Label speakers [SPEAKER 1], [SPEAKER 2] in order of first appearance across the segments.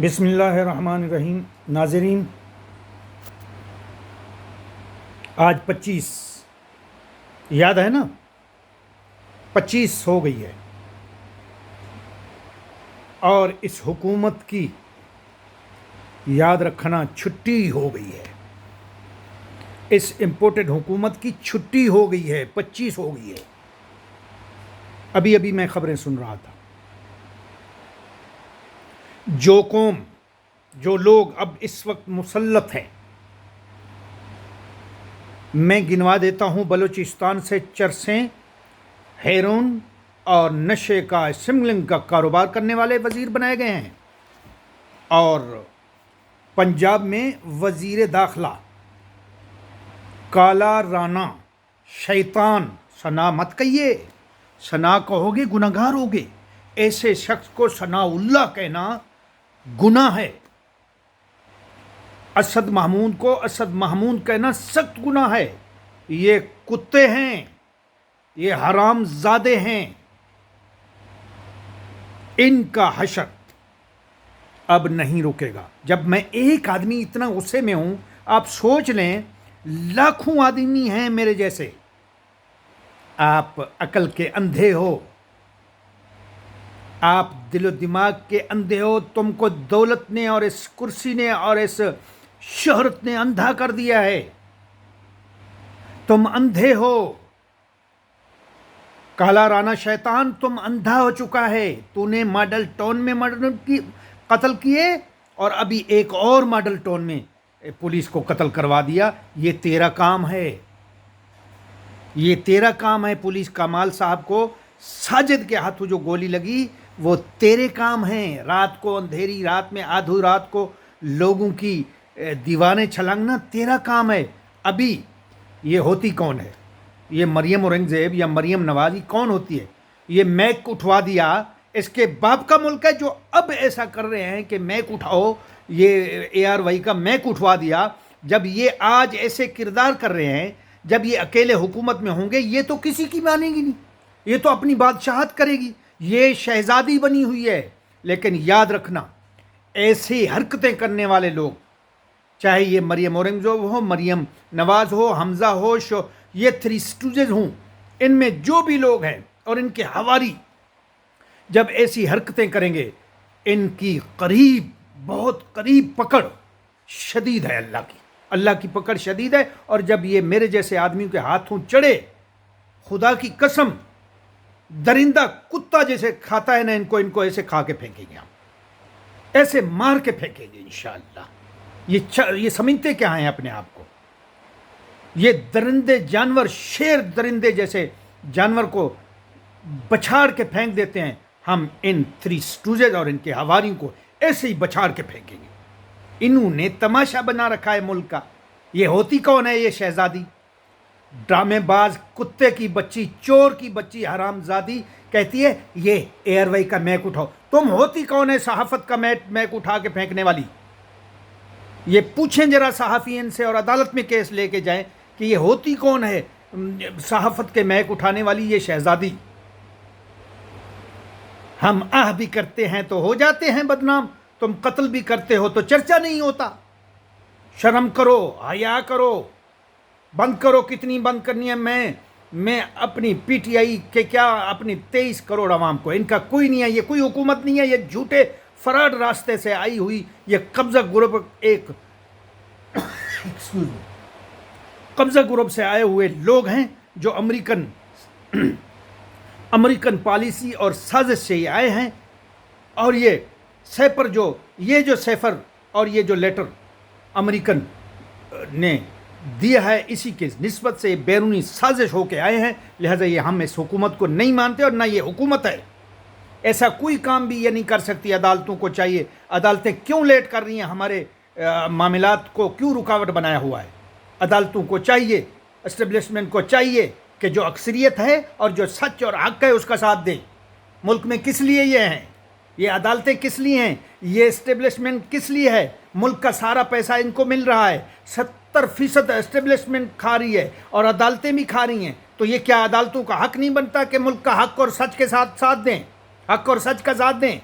[SPEAKER 1] بسم اللہ الرحمن الرحیم۔ ناظرین، آج 25 یاد ہے نا؟ 25 ہو گئی ہے اور اس حکومت کی یاد رکھنا چھٹی ہو گئی ہے۔ اس امپورٹڈ حکومت کی چھٹی ہو گئی ہے، 25 ہو گئی ہے۔ ابھی میں خبریں سن رہا تھا۔ جو قوم، جو لوگ اب اس وقت مسلط ہیں، میں گنوا دیتا ہوں۔ بلوچستان سے چرسیں، ہیرون اور نشے کا، اسمگلنگ کا کاروبار کرنے والے وزیر بنائے گئے ہیں، اور پنجاب میں وزیر داخلہ کالا رانا شیطان، ثنا مت کہیے، ثنا کہو گے گناہگار ہوگے۔ ایسے شخص کو ثناء اللہ کہنا گناہ ہے۔ اسد محمود کو اسد محمود کہنا سخت گناہ ہے۔ یہ کتے ہیں، یہ حرام زادے ہیں۔ ان کا حشر اب نہیں رکے گا۔ جب میں ایک آدمی اتنا غصے میں ہوں، آپ سوچ لیں لاکھوں آدمی ہیں میرے جیسے۔ آپ عقل کے اندھے ہو، آپ دل و دماغ کے اندھے ہو۔ تم کو دولت نے اور اس کرسی نے اور اس شہرت نے اندھا کر دیا ہے۔ تم اندھے ہو۔ کالا رانا شیطان، تم اندھا ہو چکا ہے۔ تو نے ماڈل ٹاؤن میں قتل کیے، اور ابھی ایک اور ماڈل ٹاؤن میں پولیس کو قتل کروا دیا۔ یہ تیرا کام ہے، یہ تیرا کام ہے۔ پولیس کمال صاحب کو ساجد کے ہاتھوں جو گولی لگی، وہ تیرے کام ہیں۔ رات کو، اندھیری رات میں، آدھی رات کو لوگوں کی دیوانے چھلانگنا تیرا کام ہے۔ ابھی یہ ہوتی کون ہے؟ یہ مریم اورنگزیب یا مریم نواز کون ہوتی ہے؟ یہ میک اٹھوا دیا، اس کے باپ کا ملک ہے جو اب ایسا کر رہے ہیں کہ میک اٹھاؤ۔ یہ ARY کا میک اٹھوا دیا۔ جب یہ آج ایسے کردار کر رہے ہیں، جب یہ اکیلے حکومت میں ہوں گے، یہ تو کسی کی مانے گی نہیں، یہ تو اپنی بادشاہت کرے گی۔ یہ شہزادی بنی ہوئی ہے۔ لیکن یاد رکھنا، ایسی حرکتیں کرنے والے لوگ، چاہے یہ مریم اورنگزیب ہو، مریم نواز ہو، حمزہ ہو، یہ 3 اسٹوجز ہوں، ان میں جو بھی لوگ ہیں اور ان کے حواری، جب ایسی حرکتیں کریں گے، ان کی قریب، بہت قریب پکڑ شدید ہے۔ اللہ کی پکڑ شدید ہے۔ اور جب یہ میرے جیسے آدمیوں کے ہاتھوں چڑھے، خدا کی قسم، درندہ کتا جیسے کھاتا ہے نا، ان کو ایسے کھا کے پھینکیں گے، ہم ایسے مار کے پھینکیں گے انشاءاللہ۔ یہ سمجھتے کیا ہیں اپنے آپ کو؟ یہ درندے جانور، شیر درندے جیسے جانور کو بچھاڑ کے پھینک دیتے ہیں، ہم ان 3 اسٹوجز اور ان کے حواریوں کو ایسے ہی بچھاڑ کے پھینکیں گے۔ انہوں نے تماشا بنا رکھا ہے ملک کا۔ یہ ہوتی کون ہے؟ یہ شہزادی، ڈرامے باز، کتے کی بچی، چور کی بچی، حرام زادی کہتی ہے یہ ARY کا میک اٹھاؤ۔ تم ہوتی کون ہے صحافت کا میک اٹھا کے پھینکنے والی؟ یہ پوچھیں ذرا صحافین سے، اور عدالت میں کیس لے کے جائیں کہ یہ ہوتی کون ہے صحافت کے میک اٹھانے والی؟ یہ شہزادی۔ ہم بھی کرتے ہیں تو ہو جاتے ہیں بدنام، تم قتل بھی کرتے ہو تو چرچا نہیں ہوتا۔ شرم کرو، حیا کرو، بند کرو۔ کتنی بند کرنی ہے؟ میں اپنی PTI کے کیا، اپنی 23 کروڑ عوام کو، ان کا کوئی نہیں ہے۔ یہ کوئی حکومت نہیں ہے، یہ جھوٹے فراڈ راستے سے آئی ہوئی یہ قبضہ گروپ، ایک قبضہ گروپ سے آئے ہوئے لوگ ہیں، جو امریکن پالیسی اور سازش سے یہ آئے ہیں۔ اور یہ سیفر اور یہ جو لیٹر امریکن نے دیا ہے، اسی کے نسبت سے بیرونی سازش ہو کے آئے ہیں۔ لہذا یہ ہم اس حکومت کو نہیں مانتے، اور نہ یہ حکومت ہے۔ ایسا کوئی کام بھی یہ نہیں کر سکتی۔ عدالتوں کو چاہیے، عدالتیں کیوں لیٹ کر رہی ہیں؟ ہمارے معاملات کو کیوں رکاوٹ بنایا ہوا ہے؟ عدالتوں کو چاہیے، اسٹیبلشمنٹ کو چاہیے کہ جو اکثریت ہے اور جو سچ اور حق ہے اس کا ساتھ دیں۔ ملک میں کس لیے یہ ہیں؟ یہ عدالتیں کس لیے ہیں؟ یہ اسٹیبلشمنٹ کس لیے ہے؟ ملک کا سارا پیسہ ان کو مل رہا ہے، 70% اسٹیبلشمنٹ کھا رہی ہے اور عدالتیں بھی کھا رہی ہیں۔ تو یہ کیا عدالتوں کا حق نہیں بنتا کہ ملک کا حق اور سچ کے ساتھ دیں، حق اور سچ کا ساتھ دیں؟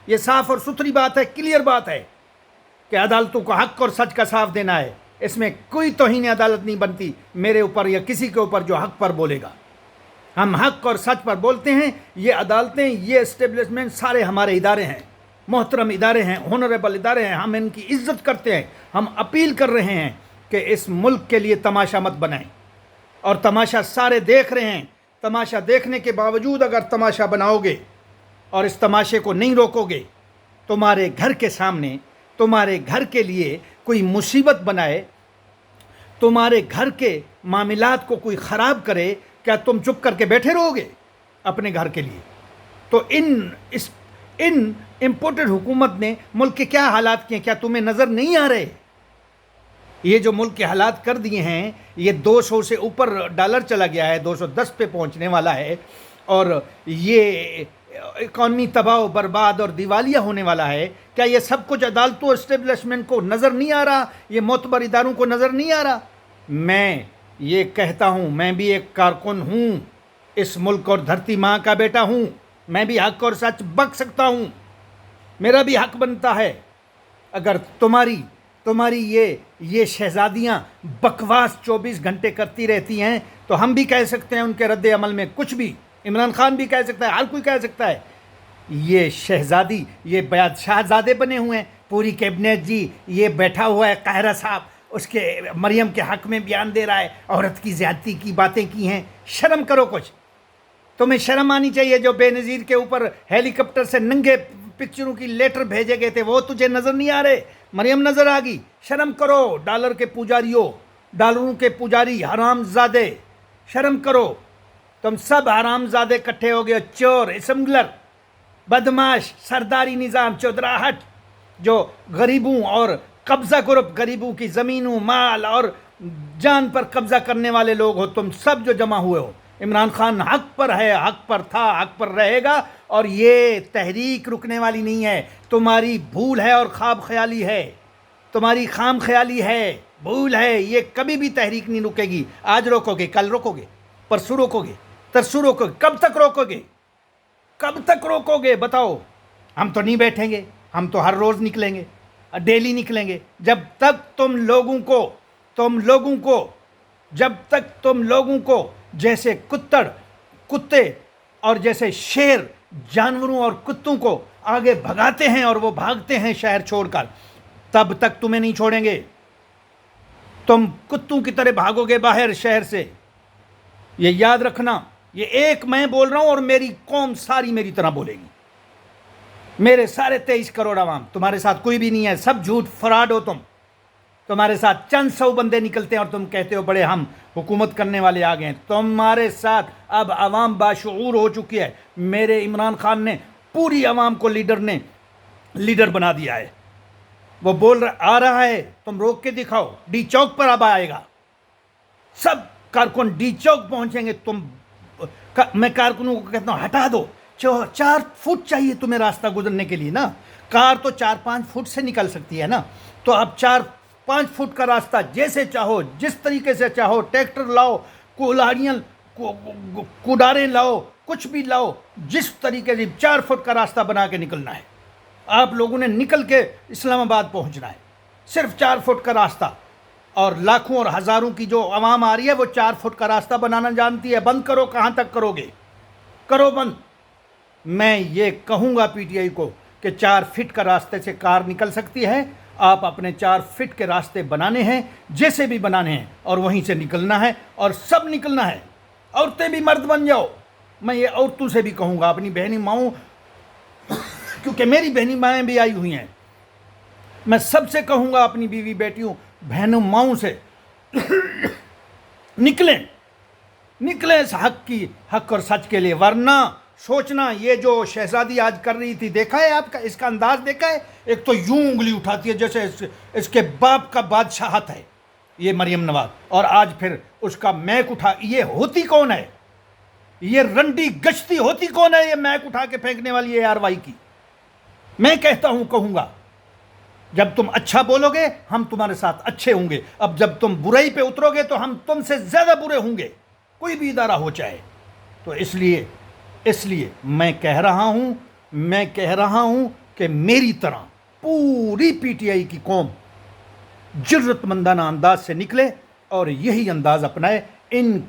[SPEAKER 1] یہ صاف اور ستھری بات ہے، کلیئر بات ہے کہ عدالتوں کو حق اور سچ کا صاف دینا ہے. اس میں کوئی توہین عدالت نہیں بنتی میرے اوپر یا کسی کے اوپر جو حق پر بولے گا. ہم حق اور سچ پر بولتے ہیں. یہ عدالتیں، یہ اسٹیبلشمنٹ سارے ہمارے ادارے ہیں، محترم ادارے ہیں، ہونریبل ادارے ہیں. ہم ان کی عزت کرتے ہیں. ہم اپیل کر رہے ہیں کہ اس ملک کے لیے تماشا مت بنائیں. اور تماشا سارے دیکھ رہے ہیں. تماشا دیکھنے کے باوجود اگر تماشا بناؤ گے اور اس تماشے کو نہیں روکو گے، تمہارے گھر کے سامنے تمہارے گھر کے لیے کوئی مصیبت بنائے، تمہارے گھر کے معاملات کو کوئی خراب کرے، کیا تم چپ کر کے بیٹھے رہو گے اپنے گھر کے لیے؟ تو ان امپورٹڈ حکومت نے ملک کے کیا حالات کیے، کیا تمہیں نظر نہیں آ رہے؟ یہ جو ملک کے حالات کر دیے ہیں، یہ 200 سے اوپر ڈالر چلا گیا ہے، 210 پہ پہنچنے والا ہے، اور یہ اکانومی تباہ و برباد اور دیوالیہ ہونے والا ہے. کیا یہ سب کچھ عدالتوں اسٹیبلشمنٹ کو نظر نہیں آ رہا؟ یہ معتبر اداروں کو نظر نہیں آ رہا؟ میں یہ کہتا ہوں، میں بھی ایک کارکن ہوں، اس ملک اور دھرتی ماں کا بیٹا ہوں. میں بھی حق اور سچ بک سکتا ہوں، میرا بھی حق بنتا ہے. اگر تمہاری یہ شہزادیاں بکواس 24 گھنٹے کرتی رہتی ہیں تو ہم بھی کہہ سکتے ہیں ان کے رد عمل میں کچھ بھی. عمران خان بھی کہہ سکتا ہے، ہر کوئی کہہ سکتا ہے. یہ شہزادی، یہ شہزادے بنے ہوئے ہیں، پوری کیبنٹ جی، یہ بیٹھا ہوا ہے قاہرہ صاحب، اس کے مریم کے حق میں بیان دے رہا ہے، عورت کی زیادتی کی باتیں کی ہیں. شرم کرو کچھ. تمہیں شرم آنی چاہیے. جو بے نظیر کے اوپر ہیلی کاپٹر سے ننگے پکچروں کی لیٹر بھیجے گئے تھے وہ تجھے نظر نہیں آ رہے؟ مریم نظر آ گئی. شرم کرو ڈالر کے پجاریوں، ڈالروں کے پجاری، حرام زادے، شرم کرو. تم سب حرام زادے کٹھے ہو گئے، چور، اسمگلر، بدماش، سرداری نظام، چودراہٹ، جو غریبوں اور قبضہ گروپ، غریبوں کی زمینوں، مال اور جان پر قبضہ کرنے والے لوگ ہو. تم سب جو جمع ہوئے ہو. عمران خان حق پر ہے، حق پر تھا، حق پر رہے گا، اور یہ تحریک رکنے والی نہیں ہے. تمہاری بھول ہے اور خواب خیالی ہے، تمہاری خام خیالی ہے، بھول ہے. یہ کبھی بھی تحریک نہیں رکے گی. آج روکو گے، کل روکو گے، پرسوں روکو گے، ترسوں روکو گے. کب تک روکو گے؟ کب تک روکو گے بتاؤ؟ ہم تو نہیں بیٹھیں گے. ہم تو ہر روز نکلیں گے، ڈیلی نکلیں گے. جب تک تم لوگوں کو جیسے کتے اور جیسے شیر جانوروں اور کتوں کو آگے بھگاتے ہیں اور وہ بھاگتے ہیں شہر چھوڑ کر، تب تک تمہیں نہیں چھوڑیں گے. تم کتوں کی طرح بھاگو گے باہر شہر سے. یہ یاد رکھنا. یہ ایک میں بول رہا ہوں اور میری قوم ساری میری طرح بولے گی. میرے سارے 23 کروڑ عوام. تمہارے ساتھ کوئی بھی نہیں ہے، سب جھوٹ، فراڈ ہو تم. تمہارے ساتھ چند 100 بندے نکلتے ہیں اور تم کہتے ہو بڑے ہم حکومت کرنے والے آ گئے ہیں. تمہارے ساتھ اب عوام باشعور ہو چکی ہے. میرے عمران خان نے پوری عوام کو لیڈر بنا دیا ہے. وہ آ رہا ہے، تم روک کے دکھاؤ. ڈی چوک پر اب آئے گا. سب کارکن ڈی چوک پہنچیں گے. میں کارکنوں کو کہتا ہوں ہٹا دو. 4 فٹ چاہیے تمہیں راستہ گزرنے کے لیے نا. کار تو 4-5 فٹ سے نکل سکتی ہے نا. تو اب 4-5 فٹ کا راستہ جیسے چاہو، جس طریقے سے چاہو، ٹریکٹر لاؤ، کوڈاریں لاؤ، کچھ بھی لاؤ، جس طریقے سے 4 فٹ کا راستہ بنا کے نکلنا ہے. آپ لوگوں نے نکل کے اسلام آباد پہنچنا ہے. صرف 4 فٹ کا راستہ. اور لاکھوں اور ہزاروں کی جو عوام آ رہی ہے وہ 4 فٹ کا راستہ بنانا جانتی ہے. بند کرو. کہاں تک کرو گے؟ کرو بند. میں یہ کہوں گا پی ٹی آئی کو کہ 4 فٹ کا راستے سے کار نکل سکتی ہے. آپ اپنے 4 فٹ کے راستے بنانے ہیں، جیسے بھی بنانے ہیں، اور وہیں سے نکلنا ہے، اور سب نکلنا ہے. عورتیں بھی مرد بن جاؤ. میں یہ عورتوں سے بھی کہوں گا، اپنی بہنی ماؤں، کیونکہ میری بہنی مائیں بھی آئی ہوئی ہیں. میں سب سے کہوں گا، اپنی بیوی بیٹیوں، بہنوں، ماؤں سے، نکلیں اس حق اور سچ کے لیے. ورنہ سوچنا یہ جو شہزادی آج کر رہی تھی، دیکھا ہے آپ کا اس کا انداز دیکھا ہے؟ ایک تو یوں انگلی اٹھاتی ہے جیسے اس کے باپ کا بادشاہت ہے یہ مریم نواز، اور آج پھر اس کا میک اٹھا. یہ ہوتی کون ہے؟ یہ رنڈی گشتی ہوتی کون ہے یہ میک اٹھا کے پھینکنے والی ہے آر وائی کی؟ میں کہتا ہوں، کہوں گا، جب تم اچھا بولو گے ہم تمہارے ساتھ اچھے ہوں گے. اب جب تم برائی پہ اترو گے تو ہم تم سے زیادہ برے ہوں گے، کوئی بھی ادارہ ہو چاہے. تو اس لیے میں کہہ رہا ہوں کہ میری طرح پوری پی ٹی آئی کی قوم جرت مندانہ انداز سے نکلے اور یہی انداز اپنائے. ان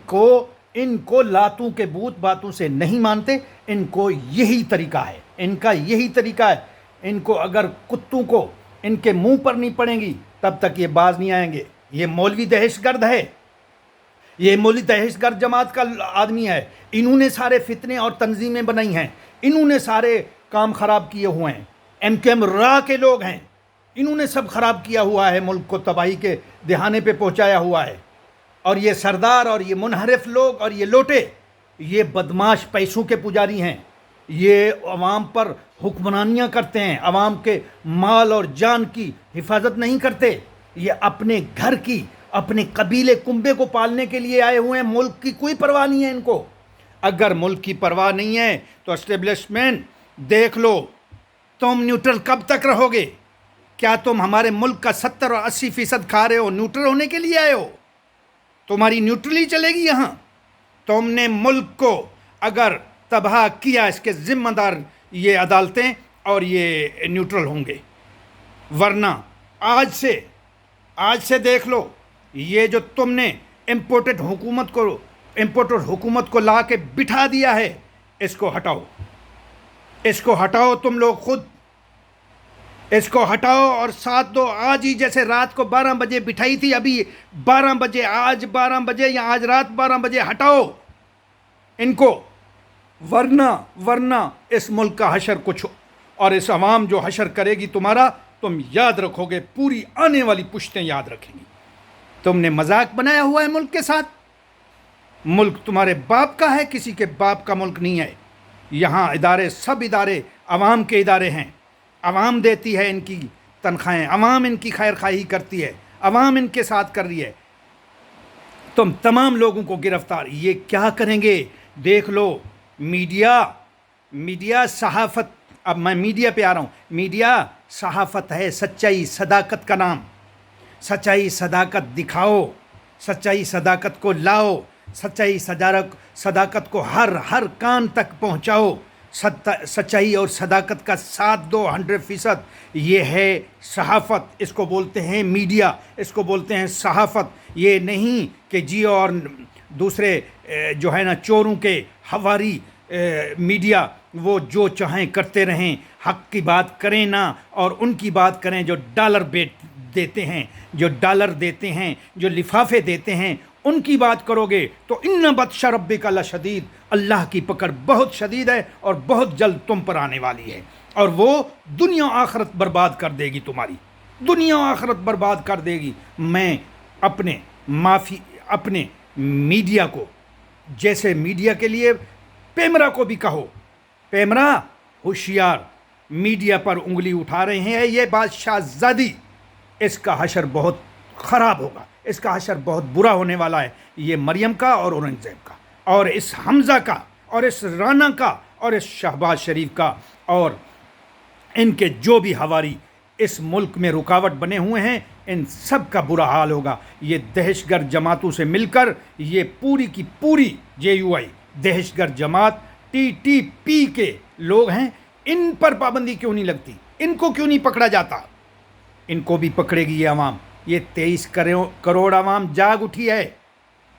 [SPEAKER 1] کو لاتوں کے بوت باتوں سے نہیں مانتے. ان کو یہی طریقہ ہے, ان کا یہی طریقہ ہے. ان کو اگر کتوں کو ان کے منہ پر نہیں پڑیں گی تب تک یہ باز نہیں آئیں گے. یہ مولوی دہشت گرد ہے, یہ مولوی دہشت گرد جماعت کا آدمی ہے. انہوں نے سارے فتنے اور تنظیمیں بنائی ہیں, انہوں نے سارے کام خراب کیے ہوئے ہیں. ایم کیو ایم راہ کے لوگ ہیں, انہوں نے سب خراب کیا ہوا ہے, ملک کو تباہی کے دہانے پہ پہنچایا ہوا ہے. اور یہ سردار اور یہ منحرف لوگ اور یہ لوٹے, یہ بدماش پیسوں کے پجاری ہیں. یہ عوام پر حکمرانیاں کرتے ہیں, عوام کے مال اور جان کی حفاظت نہیں کرتے. یہ اپنے گھر کی, اپنے قبیلے کنبے کو پالنے کے لیے آئے ہوئے ہیں. ملک کی کوئی پرواہ نہیں ہے ان کو. اگر ملک کی پرواہ نہیں ہے تو اسٹیبلشمنٹ دیکھ لو, تم نیوٹرل کب تک رہو گے؟ کیا تم ہمارے ملک کا 70 اور 80% کھا رہے ہو؟ نیوٹرل ہونے کے لیے آئے ہو؟ تمہاری نیوٹرلی چلے گی یہاں؟ تم نے ملک کو اگر تباہ کیا, اس کے ذمہ دار یہ عدالتیں اور یہ نیوٹرل ہوں گے. ورنہ آج سے دیکھ لو, یہ جو تم نے امپورٹڈ حکومت کو لا کے بٹھا دیا ہے, اس کو ہٹاؤ تم لوگ خود. اس کو ہٹاؤ اور ساتھ دو. آج ہی جیسے رات کو 12 بجے بٹھائی تھی, ابھی 12 بجے, آج 12 بجے یا آج رات 12 بجے ہٹاؤ ان کو. ورنہ اس ملک کا حشر کچھ, اور اس عوام جو حشر کرے گی تمہارا, تم یاد رکھو گے, پوری آنے والی پشتیں یاد رکھیں گی. تم نے مذاق بنایا ہوا ہے ملک کے ساتھ. ملک تمہارے باپ کا ہے, کسی کے باپ کا ملک نہیں ہے. یہاں سب ادارے عوام کے ادارے ہیں. عوام دیتی ہے ان کی تنخواہیں, عوام ان کی خیر خواہی کرتی ہے, عوام ان کے ساتھ کر رہی ہے. تم تمام لوگوں کو گرفتار, یہ کیا کریں گے دیکھ لو. میڈیا صحافت, اب میں میڈیا پہ آ رہا ہوں. میڈیا صحافت ہے, سچائی صداقت کا نام. سچائی صداقت دکھاؤ, سچائی صداقت کو لاؤ, سچائی صداقت کو ہر کان تک پہنچاؤ. سچائی اور صداقت کا ساتھ دو 100%. یہ ہے صحافت, اس کو بولتے ہیں میڈیا, اس کو بولتے ہیں صحافت. یہ نہیں کہ جیو اور دوسرے جو ہے نا چوروں کے ہواری میڈیا, وہ جو چاہیں کرتے رہیں, حق کی بات کریں نا, اور ان کی بات کریں جو ڈالر دیتے ہیں, جو لفافے دیتے ہیں, ان کی بات کرو گے تو ان بطش ربک لشدید, اللہ کی پکڑ بہت شدید ہے اور بہت جلد تم پر آنے والی ہے. اور وہ دنیا آخرت برباد کر دے گی, تمہاری دنیا آخرت برباد کر دے گی. میں اپنے میڈیا کو, جیسے میڈیا کے لیے پیمرا کو بھی کہو, پیمرا ہوشیار, میڈیا پر انگلی اٹھا رہے ہیں یہ بادشاہ زادی, اس کا حشر بہت خراب ہوگا, اس کا حشر بہت برا ہونے والا ہے. یہ مریم کا اور اورنگزیب کا اور اس حمزہ کا اور اس رانا کا اور اس شہباز شریف کا اور ان کے جو بھی ہواری اس ملک میں رکاوٹ بنے ہوئے ہیں, ان سب کا برا حال ہوگا. یہ دہشت گرد جماعتوں سے مل کر یہ پوری کی پوری JUI دہشت گرد جماعت TTP کے لوگ ہیں. ان پر پابندی کیوں نہیں لگتی؟ ان کو کیوں نہیں پکڑا جاتا؟ ان کو بھی پکڑے گی یہ عوام. یہ 23 کروڑ عوام جاگ اٹھی ہے,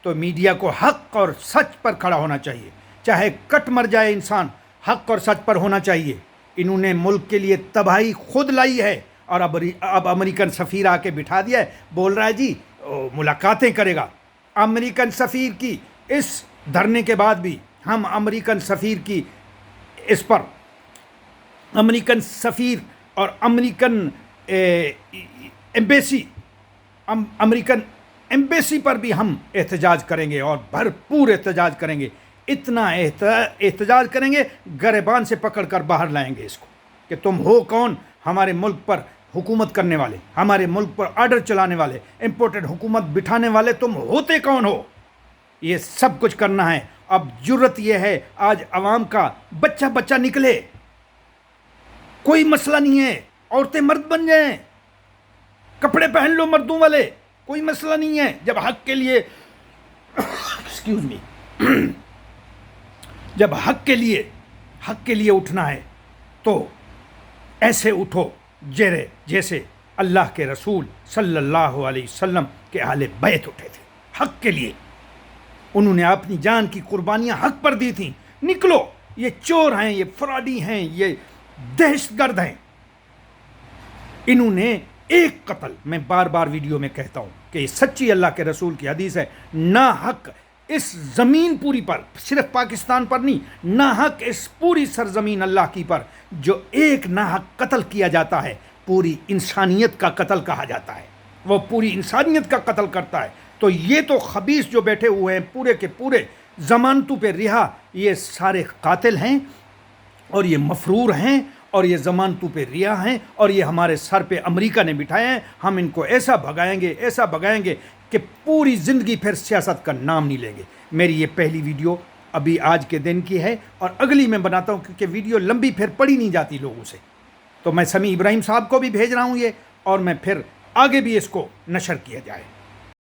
[SPEAKER 1] تو میڈیا کو حق اور سچ پر کھڑا ہونا چاہیے. چاہے کٹ مر جائے انسان, حق اور سچ پر ہونا چاہیے. انہوں نے ملک کے لیے تباہی خود لائی ہے, اور اب امریکن سفیر آ کے بٹھا دیا ہے, بول رہا ہے جی ملاقاتیں کرے گا. امریکن سفیر کی اس دھرنے کے بعد بھی ہم امریکن سفیر کی اس پر, امریکن سفیر اور امریکن ایمبیسی پر بھی ہم احتجاج کریں گے, اور بھرپور احتجاج کریں گے. اتنا احتجاج کریں گے, گریبان سے پکڑ کر باہر لائیں گے اس کو, کہ تم ہو کون ہمارے ملک پر حکومت کرنے والے, ہمارے ملک پر آرڈر چلانے والے, امپورٹڈ حکومت بٹھانے والے, تم ہوتے کون ہو؟ یہ سب کچھ کرنا ہے. اب جرت یہ ہے, آج عوام کا بچہ نکلے, کوئی مسئلہ نہیں ہے, عورتیں مرد بن جائیں, کپڑے پہن لو مردوں والے, کوئی مسئلہ نہیں ہے. جب حق کے لیے ایکسکیوز می جب حق کے لیے اٹھنا ہے تو ایسے اٹھو جیسے اللہ کے رسول صلی اللہ علیہ وسلم کے اہل بیت اٹھے تھے حق کے لیے. انہوں نے اپنی جان کی قربانیاں حق پر دی تھیں. نکلو، یہ چور ہیں، یہ فراڈی ہیں، یہ دہشت گرد ہیں. انہوں نے ایک قتل، میں بار بار ویڈیو میں کہتا ہوں کہ یہ سچی اللہ کے رسول کی حدیث ہے، نا حق اس زمین پوری پر، صرف پاکستان پر نہیں، نا حق اس پوری سرزمین اللہ کی پر جو ایک نا حق قتل کیا جاتا ہے پوری انسانیت کا قتل کہا جاتا ہے. وہ پوری انسانیت کا قتل کرتا ہے. تو یہ تو خبیث جو بیٹھے ہوئے ہیں پورے کے پورے ضمانتوں پہ رہا، یہ سارے قاتل ہیں اور یہ مفرور ہیں اور یہ ضمانتوں پہ رہا ہیں اور یہ ہمارے سر پہ امریکہ نے بٹھائے ہیں. ہم ان کو ایسا بھگائیں گے کہ پوری زندگی پھر سیاست کا نام نہیں لیں گے. میری یہ پہلی ویڈیو ابھی آج کے دن کی ہے اور اگلی میں بناتا ہوں کیونکہ ویڈیو لمبی پھر پڑھی نہیں جاتی لوگوں سے. تو میں سمیع ابراہیم صاحب کو بھی بھیج رہا ہوں یہ، اور میں پھر آگے بھی اس کو نشر کیا جائے.